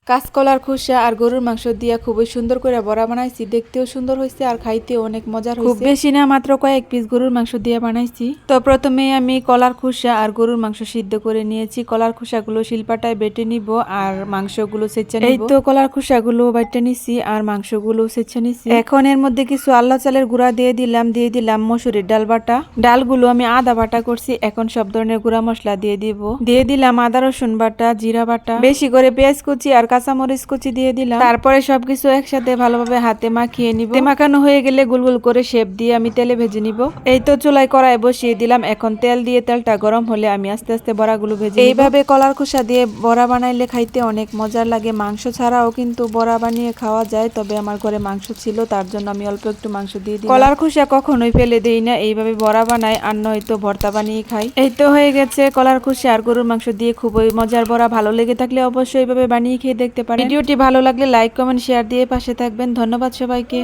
কাঁচকলার খোসা আর গরুর মাংস দিয়া খুবই সুন্দর করে বড়া বানাইছি। দেখতেও সুন্দর হয়েছে আর খাইতেও অনেক মজার হয়েছে। খুব বেশি না, মাত্র কয়েক পিস গরুর মাংস দিয়ে বানাইছি। তো প্রথমে আমি কলার খোসা আর গরুর মাংস সিদ্ধ করে নিয়েছি। কলার খোসাগুলো শিলপাটায় বেটে নিব আর মাংসগুলো ছেঁচে নিব। এই তো কলার খোসাগুলো বেটে নিছি আর মাংসগুলো ছেঁচে নিছি। এখন এর মধ্যে কিছু আল্লাহ চালের গুঁড়া দিয়ে দিলাম মসুরির ডাল বাটা। ডালগুলো আমি আদা বাটা করছি। এখন সব ধরনের গুঁড়া মশলা দিয়ে দিলাম আদা রসুন বাটা, জিরা বাটা, বেশি করে পেঁয়াজ কুচি আর কাঁচামরিচ কুচি দিয়ে দিলাম। তারপরে সবকিছু একসাথে ভালোভাবে হাতে মাখিয়ে নিব। মাখানো হয়ে গেলে গোল গোল করে শেপ দিয়ে আমি তেলে ভেজে নিব। এই তো চুলায় কড়াই বসিয়ে দিলাম। এখন তেল দিয়ে তেলটা গরম হলে আমি আস্তে আস্তে বড়াগুলো ভেজে নিব। এইভাবে কলার খোসা দিয়ে বড়া বানাইলে খাইতে অনেক মজার লাগে। মাংস ছাড়াও কিন্তু বড়া বানিয়ে খাওয়া যায়, তবে আমার ঘরে মাংস ছিল, তার জন্য আমি অল্প একটু মাংস দিয়ে দিই। কলার খোসা কখনোই ফেলে দেই না, এইভাবে বড়া বানাই আর নয়তো ভর্তা বানিয়ে খাই। এই তো হয়ে গেছে কলার খোসা আর গরুর মাংস দিয়ে খুবই মজার বড়া। ভালো লেগে থাকলে অবশ্যই এইভাবে বানিয়ে খেয়ে দেখতে পারেন। ভিডিওটি ভালো লাগলে লাইক, কমেন্ট, শেয়ার দিয়ে পাশে থাকবেন। ধন্যবাদ সবাইকে।